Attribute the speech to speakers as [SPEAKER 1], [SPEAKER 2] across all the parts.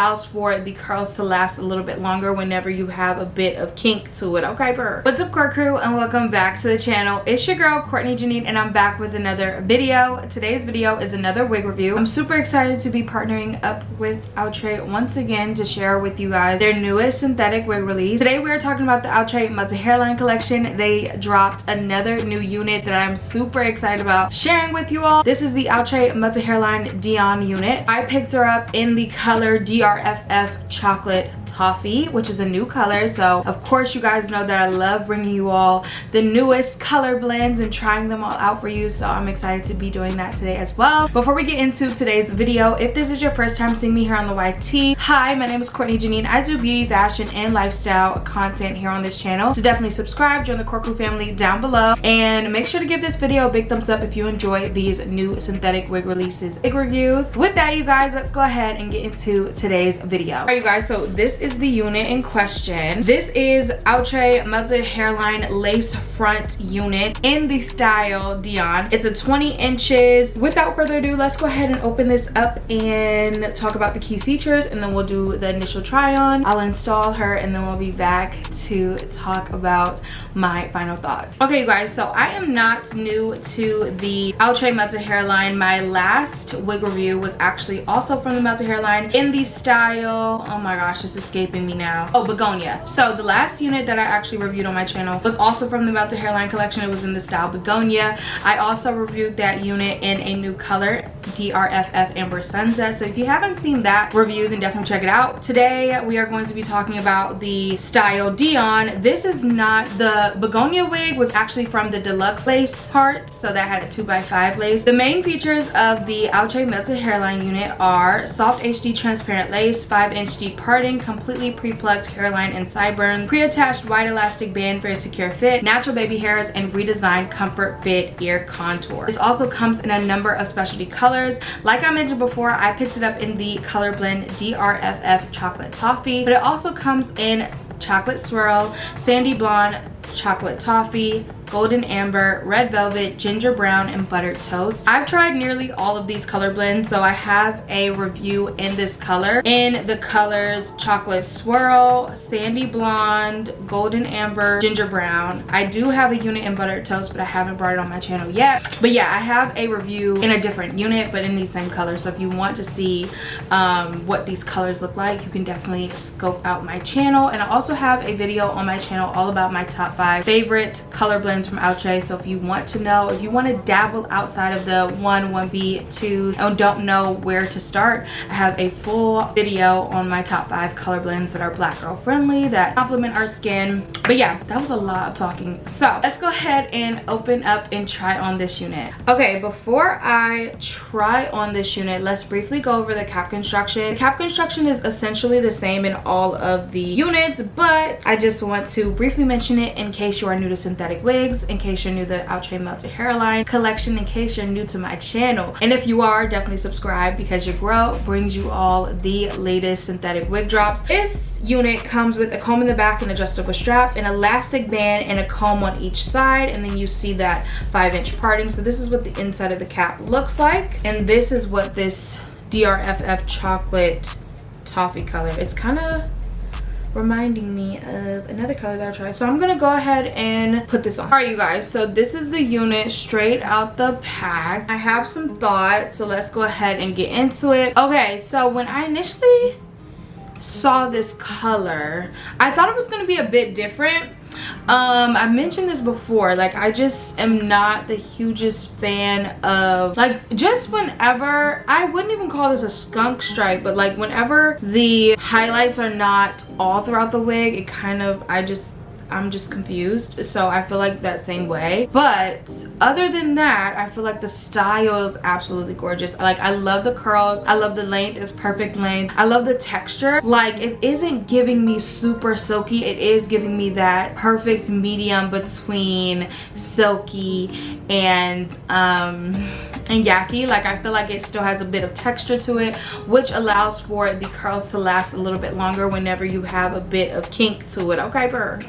[SPEAKER 1] allows for the curls to last a little bit longer whenever you have a bit of kink to it. Okay, purr. What's up, Court crew, and welcome back to the channel. It's your girl Courtney Jinean, and I'm back with another video. Today's video is another wig review. I'm super excited to be partnering up with Outre once again to share with you guys their newest synthetic wig release. Today we are talking about the Outre Melted Hairline collection. They dropped another new unit that I'm super excited about sharing with you all. This is the Outre Melted Hairline Dione unit. I picked her up in the color DRFF Chocolate Toffee, which is a new color. So of course you guys know that I love bringing you all the newest color blends and trying them all out for you. So I'm excited to be doing that today as well. Before we get into today's video, if this is your first time seeing me here on the YT, hi, my name is Courtney Jinean. I do beauty, fashion, and lifestyle content here on this channel. So definitely subscribe, join the Court crew family down below, and make sure to give this video a big thumbs up if you enjoy these new synthetic wig releases, wig reviews. With that, you guys, let's go ahead and get into today's video. All right, you guys, so this is the unit in question. This is Outre Melted Hairline Lace Front unit in the style Dione. It's a 20 inches. Without further ado, let's go ahead and open this up and talk about the key features, and then we'll do the initial try on. I'll install her, and then we'll be back to talk about my final thoughts. Okay, you guys, so I am not new to the Outre Melted Hairline. My last wig review was actually also from the Melted Hairline in the style, oh my gosh, it's escaping me now, oh, Begonia. So the last unit that I actually reviewed on my channel was also from the Melted Hairline collection. It was in the style Begonia. I also reviewed that unit in a new color, DRFF Amber Sunset. So if you haven't seen that review, then definitely check it out. Today we are going to be talking about the style Dione. This is not, the Begonia wig was actually from the deluxe lace part, so that had a 2x5 lace. The main features of the Outre Melted Hairline unit are soft HD transparent lace, 5-inch deep parting, completely pre-plucked hairline and sideburns, pre-attached wide elastic band for a secure fit, natural baby hairs, and redesigned ComfortFit ear contour. This also comes in a number of specialty colors. Like I mentioned before, I picked it up in the color blend DRFF Chocolate Toffee, but it also comes in chocolate swirl, sandy blonde, chocolate toffee, golden amber, red velvet, ginger brown, and buttered toast. I've tried nearly all of these color blends, so I have a review in this color in the colors chocolate swirl, sandy blonde, golden amber, ginger brown. I do have a unit in buttered toast, but I haven't brought it on my channel yet. But yeah, I have a review in a different unit, but in these same colors. So if you want to see what these colors look like, you can definitely scope out my channel. And I also have a video on my channel all about my top 5 favorite color blends from Outre. So if you want to know, if you want to dabble outside of the 1B, 2, and don't know where to start, I have a full video on my top 5 color blends that are black girl friendly, that complement our skin. But yeah, that was a lot of talking. So let's go ahead and open up and try on this unit. Okay, before I try on this unit, let's briefly go over the cap construction. The cap construction is essentially the same in all of the units, but I just want to briefly mention it in case you are new to synthetic wigs, in case you're new to the Outre Melted Hairline collection, in case you're new to my channel. And if you are, definitely subscribe, because your girl brings you all the latest synthetic wig drops. This unit comes with a comb in the back, an adjustable strap, an elastic band, and a comb on each side, and then you see that 5-inch parting. So this is what the inside of the cap looks like, and this is what this DRFF Chocolate Toffee color, it's kind of reminding me of another color that I tried. So I'm gonna go ahead and put this on. All right, you guys, so this is the unit straight out the pack. I have some thoughts, so let's go ahead and get into it. Okay, so when I initially saw this color, I thought it was gonna be a bit different. I mentioned this before, like I just am not the hugest fan of, like, just whenever, I wouldn't even call this a skunk stripe, but like whenever the highlights are not all throughout the wig, it kind of, I'm just confused. So I feel like that same way. But other than that, I feel like the style is absolutely gorgeous. Like, I love the curls. I love the length. It's perfect length. I love the texture. Like, it isn't giving me super silky. It is giving me that perfect medium between silky and and yucky. Like, I feel like it still has a bit of texture to it, which allows for the curls to last a little bit longer whenever you have a bit of kink to it. Okay, burr.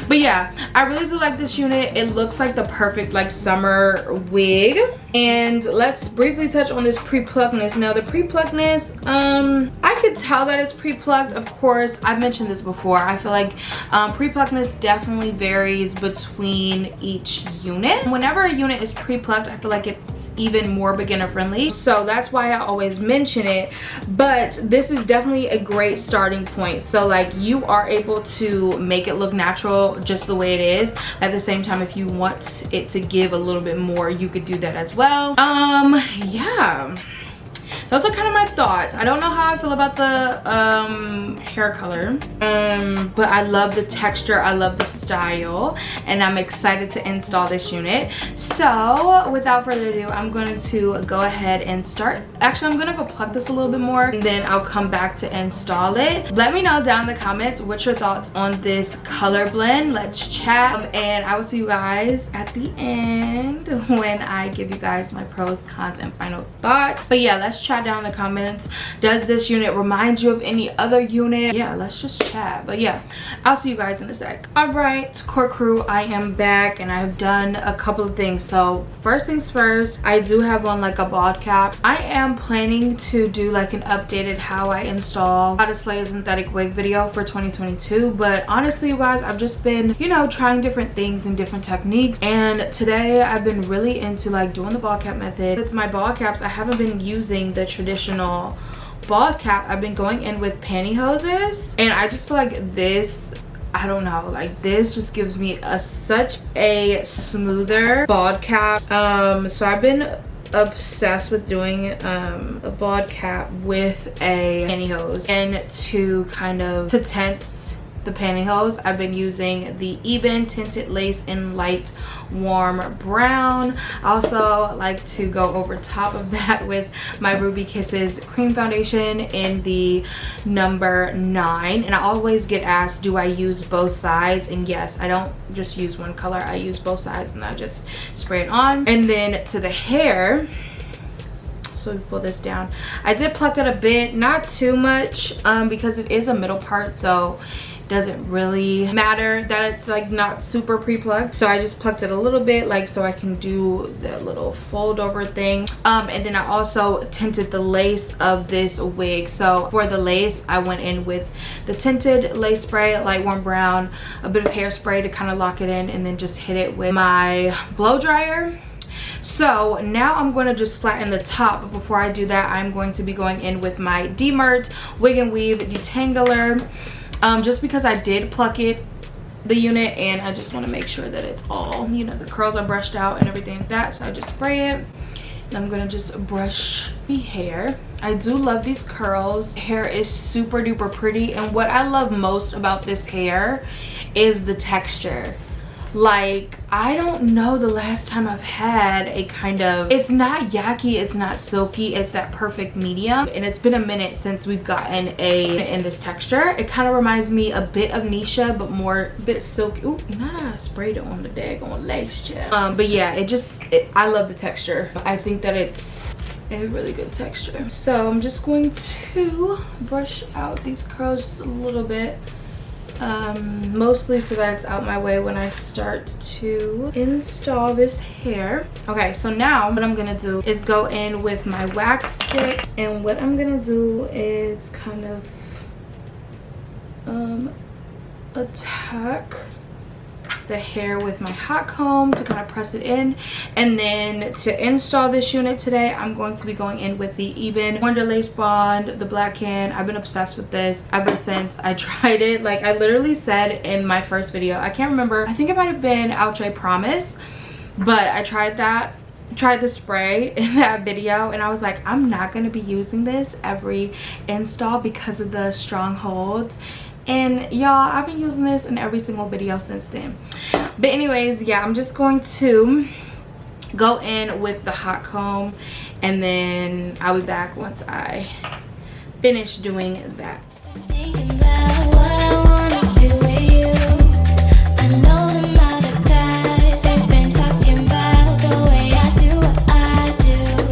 [SPEAKER 1] But yeah, I really do like this unit. It looks like the perfect like summer wig. And let's briefly touch on this pre-pluckedness. Now the pre-pluckedness, I could tell that it's pre-plucked. Of course, I've mentioned this before. I feel like pre-pluckedness definitely varies between each unit. Whenever a unit is pre-plucked, I feel like it's even more beginner friendly, so that's why I always mention it. But this is definitely a great starting point. So like, you are able to make it look natural just the way it is. At the same time, if you want it to give a little bit more, you could do that as well. Yeah, those are kind of my thoughts. I don't know how I feel about the hair color, but I love the texture, I love the style, and I'm excited to install this unit. So without further ado, I'm going to go ahead and start. Actually, I'm gonna go pluck this a little bit more, and then I'll come back to install it. Let me know down in the comments what's your thoughts on this color blend. Let's chat, and I will see you guys at the end when I give you guys my pros, cons, and final thoughts. But yeah, let's chat down in the comments. Does this unit remind you of any other unit? Yeah, let's just chat. But yeah, I'll see you guys in a sec. All right, core crew, I am back, and I've done a couple of things. So first things first, I do have on like a bald cap. I am planning to do like an updated how I install how to slay a synthetic wig video for 2022. But honestly, you guys, I've just been, you know, trying different things and different techniques, and today I've been really into like doing the bald cap method. With my bald caps, I haven't been using the traditional bald cap. I've been going in with pantyhoses, and I just feel like this, I don't know, like this just gives me such a smoother bald cap. So I've been obsessed with doing a bald cap with a pantyhose, and to kind of tint the pantyhose, I've been using the Even Tinted Lace in light warm brown. I also like to go over top of that with my Ruby Kisses cream foundation in the number 9. And I always get asked, do I use both sides? And yes, I don't just use one color, I use both sides, and I just spray it on. And then to the hair, so we pull this down, I did pluck it a bit, not too much, because it is a middle part, so doesn't really matter that it's like not super pre-plucked. So I just plucked it a little bit, like so I can do the little fold over thing. And then I also tinted the lace of this wig. So for the lace, I went in with the tinted lace spray, light warm brown, a bit of hairspray to kind of lock it in, and then just hit it with my blow dryer. So now I'm going to just flatten the top, but before I do that, I'm going to be going in with my Demert Wig and Weave Detangler. Just because I did pluck the unit, and I just want to make sure that it's all, you know, the curls are brushed out and everything like that. So I just spray it, and I'm gonna just brush the hair. I do love these curls. Hair is super duper pretty, and what I love most about this hair is the texture. Like, I don't know the last time I've had a kind of, it's not yucky, it's not silky, it's that perfect medium. And it's been a minute since we've gotten in this texture. It kind of reminds me a bit of Nisha, but more a bit silky. Ooh, I sprayed it on the daggone lace gel. But yeah, I love the texture. I think that it's a really good texture. So I'm just going to brush out these curls just a little bit. Mostly so that it's out my way when I start to install this hair. Okay, so now what I'm gonna do is go in with my wax stick, and what I'm gonna do is kind of attack the hair with my hot comb to kind of press it in. And then to install this unit today, I'm going to be going in with the Even Wonder Lace Bond, the black can. I've been obsessed with this ever since I tried it. Like I literally said in my first video, I can't remember, I think it might have been Outre Promise, but I tried the spray in that video, and I was like, I'm not going to be using this every install because of the strong hold. And y'all, I've been using this in every single video since then. But anyways, yeah, I'm just going to go in with the hot comb, and then I'll be back once I finish doing that.
[SPEAKER 2] Thinking about what I wanna do with you. I know them other guys, they've been talking about the way I do what I do.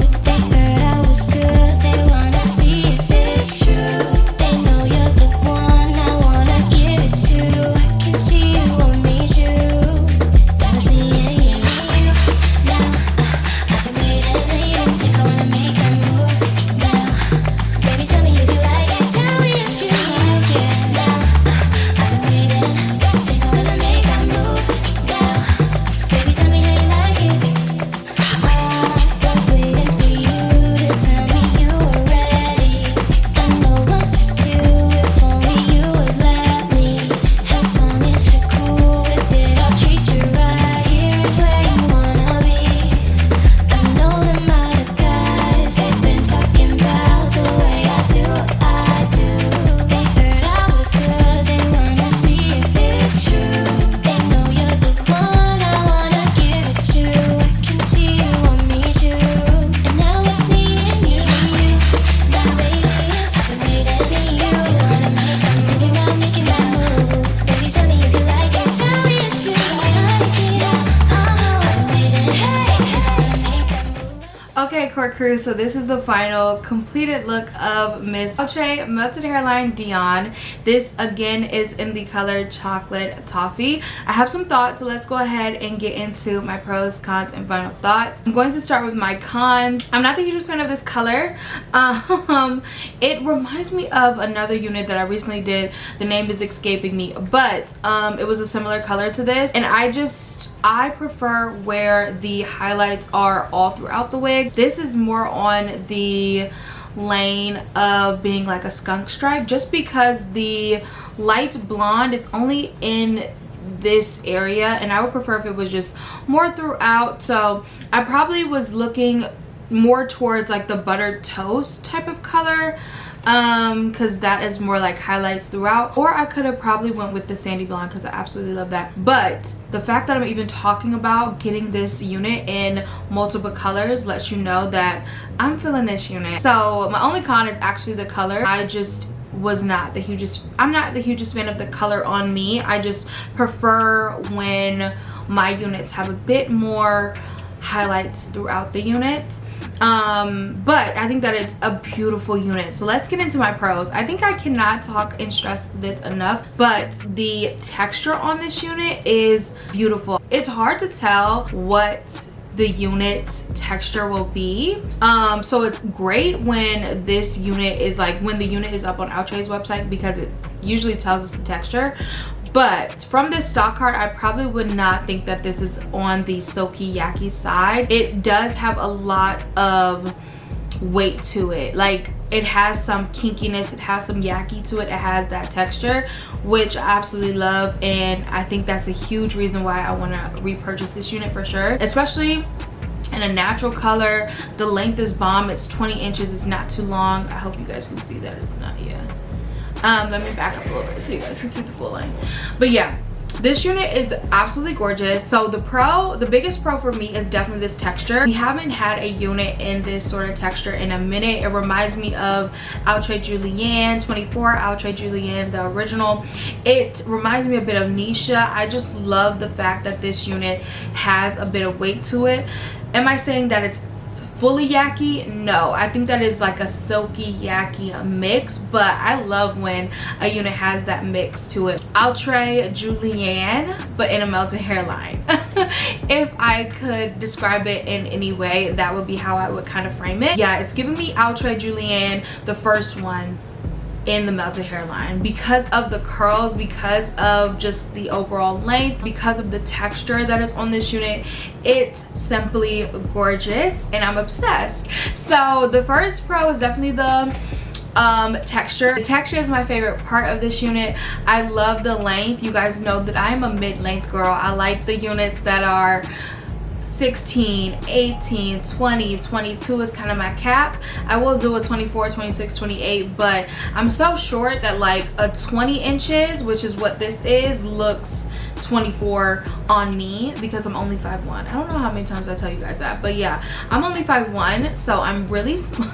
[SPEAKER 1] Court Crew, so this is the final completed look of Miss Outre Melted Hairline Dione. This again is in the color Chocolate Toffee. I have some thoughts, so let's go ahead and get into my pros, cons, and final thoughts. I'm going to start with my cons. I'm not the hugest fan of this color. It reminds me of another unit that I recently did. The name is escaping me, but it was a similar color to this, and I prefer where the highlights are all throughout the wig. This is more on the lane of being like a skunk stripe, just because the light blonde is only in this area, and I would prefer if it was just more throughout. So I probably was looking more towards like the buttered toast type of color, because that is more like highlights throughout. Or I could have probably went with the sandy blonde, because I absolutely love that. But the fact that I'm even talking about getting this unit in multiple colors lets you know that I'm feeling this unit. So my only con is actually the color. I'm not the hugest fan of the color on me. I just prefer when my units have a bit more highlights throughout the units. But I think that it's a beautiful unit. So let's get into my pros. I think I cannot talk and stress this enough, but the texture on this unit is beautiful. It's hard to tell what the unit's texture will be. So it's great when this unit is like, when the unit is up on Outre's website, because it usually tells us the texture. But from this stock card, I probably would not think that this is on the silky yucky side. It does have a lot of weight to it. Like, it has some kinkiness, it has some yucky to it, it has that texture, which I absolutely love, and I think that's a huge reason why I want to repurchase this unit for sure, especially in a natural color. The length is bomb. It's 20 inches. It's not too long. I hope you guys can see that. It's not, yeah. Let me back up a little bit so you guys can see the full line. But yeah, this unit is absolutely gorgeous. So the biggest pro for me is definitely this texture. We haven't had a unit in this sort of texture in a minute. It reminds me of Outre Jinean 24, Outre Jinean the original. It reminds me a bit of Nisha. I just love the fact that this unit has a bit of weight to it. Am I saying that it's fully yucky? No, I think that is like a silky yucky mix, but I love when a unit has that mix to it. Outre Jinean, but in a melted hairline. If I could describe it in any way, that would be how I would kind of frame it. Yeah, it's giving me Outre Jinean, the first one, in the melted hairline, because of the curls, because of just the overall length, because of the texture that is on this unit. It's simply gorgeous, and I'm obsessed. So the first pro is definitely the texture. The texture is my favorite part of this unit. I love the length. You guys know that I'm a mid-length girl. I like the units that are 16, 18, 20, 22 is kind of my cap. I will do a 24, 26, 28, but I'm so short that like a 20 inches, which is what this is, looks 24 on me, because I'm only 5'1". I don't know how many times I tell you guys that, but yeah, I'm only 5'1", so I'm really small.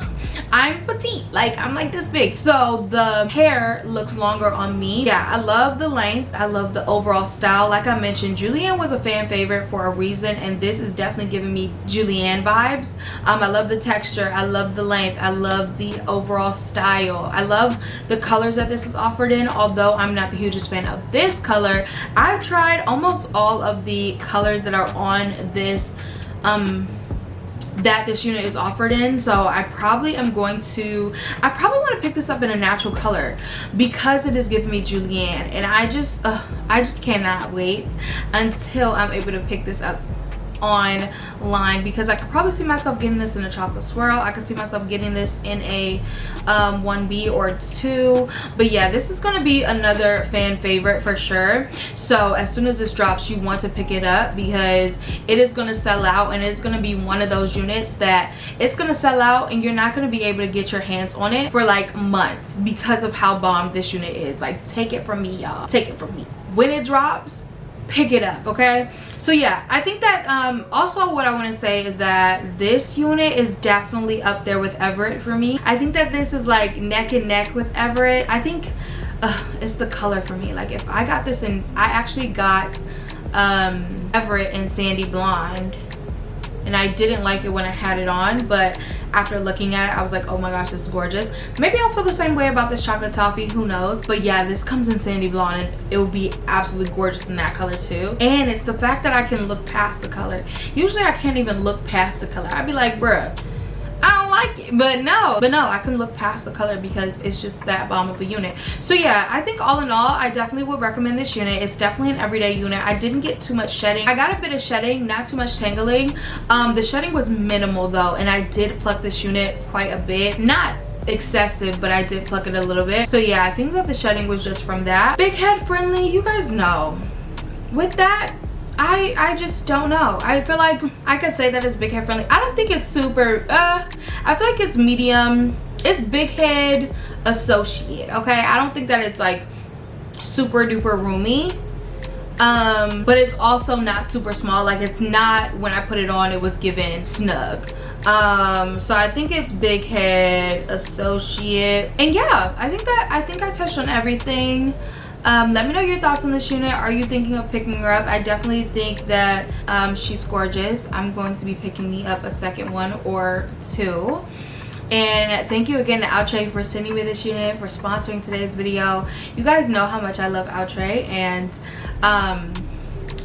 [SPEAKER 1] I'm petite, like I'm like this big, so the hair looks longer on me. Yeah, I love the length. I love the overall style. Like I mentioned, Jinean was a fan favorite for a reason, and this is definitely giving me Jinean vibes. I love the texture, I love the length, I love the overall style, I love the colors that this is offered in. Although I'm not the hugest fan of this color, I've tried almost all of the colors that are on this that this unit is offered in. So I probably want to pick this up in a natural color, because it is giving me Jinean, and I just cannot wait until I'm able to pick this up online, because I could probably see myself getting this in a chocolate swirl. I could see myself getting this in a 1B or 2. But yeah, this is going to be another fan favorite for sure. So as soon as this drops, you want to pick it up, because it is going to sell out, and it's going to be one of those units that it's going to sell out and you're not going to be able to get your hands on it for like months, because of how bomb this unit is. Like, take it from me, y'all. Take it from me. When it drops, pick it up, okay? So yeah, I think that also what I want to say is that this unit is definitely up there with Everett for me. I think that this is like neck and neck with Everett. I think it's the color for me. Like, if I got this in, I actually got Everett in Sandy Blonde, and I didn't like it when I had it on, but after looking at it I was like, oh my gosh, this is gorgeous. Maybe I'll feel the same way about this chocolate toffee, who knows. But yeah, this comes in sandy blonde and it will be absolutely gorgeous in that color too. And it's the fact that I can look past the color. Usually I can't even look past the color. I'd be like, bruh, I don't like it. But no, I can look past the color because it's just that bomb of a unit. So yeah, I think all in all, I definitely would recommend this unit. It's definitely an everyday unit. I didn't get too much shedding. I got a bit of shedding, not too much tangling. The shedding was minimal though, and I did pluck this unit quite a bit. Not excessive, but I did pluck it a little bit. So yeah, I think that the shedding was just from that. Big head friendly, you guys know. With that, I just don't know. I feel like I could say that it's big head friendly. I don't think it's super, I feel like it's medium. It's big head associate, okay? I don't think that it's like super duper roomy. But it's also not super small. Like, it's not, when I put it on, it was given snug. So I think it's big head associate. And yeah, I think I touched on everything. Let me know your thoughts on this unit. Are you thinking of picking her up? I definitely think that she's gorgeous. I'm going to be picking me up a second one or two. And thank you again to Outre for sending me this unit, for sponsoring today's video. You guys know how much I love Outre, and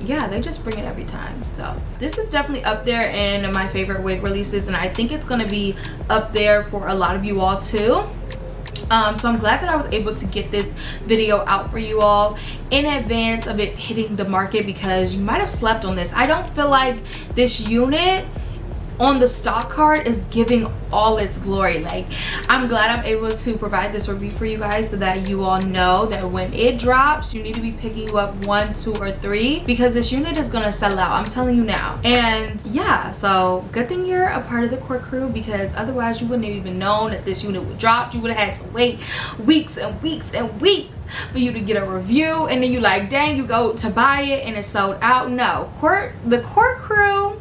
[SPEAKER 1] yeah, they just bring it every time. So this is definitely up there in my favorite wig releases, and I think it's going to be up there for a lot of you all too. So I'm glad that I was able to get this video out for you all in advance of it hitting the market, because you might have slept on this. I don't feel like this unit on the stock card is giving all its glory. Like, I'm glad I'm able to provide this review for you guys so that you all know that when it drops, you need to be picking you up 1, 2, or 3, because this unit is gonna sell out. I'm telling you now. And yeah, so good thing you're a part of the core crew, because otherwise you wouldn't have even known that this unit would drop. You would have had to wait weeks and weeks and weeks for you to get a review, and then you like, dang, you go to buy it and it's sold out. No, the core crew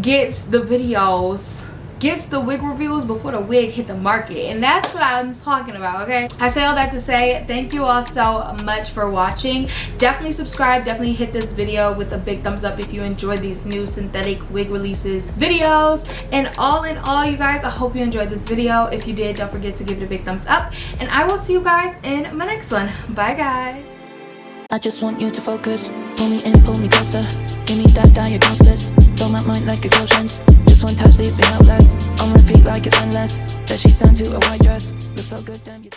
[SPEAKER 1] gets the videos, gets the wig reviews before the wig hit the market, and that's what I'm talking about. Okay, I say all that to say thank you all so much for watching. Definitely subscribe, definitely hit this video with a big thumbs up if you enjoyed these new synthetic wig releases videos. And all in all, you guys, I hope you enjoyed this video. If you did, don't forget to give it a big thumbs up, and I will see you guys in my next one. Bye guys.
[SPEAKER 3] I just want you to focus. Pull me in, pull me closer. Give me that diagnosis. Blow my mind like explosions. Just one touch leaves me helpless. On repeat like it's endless. That she's turned to a white dress. Looks so good, damn you.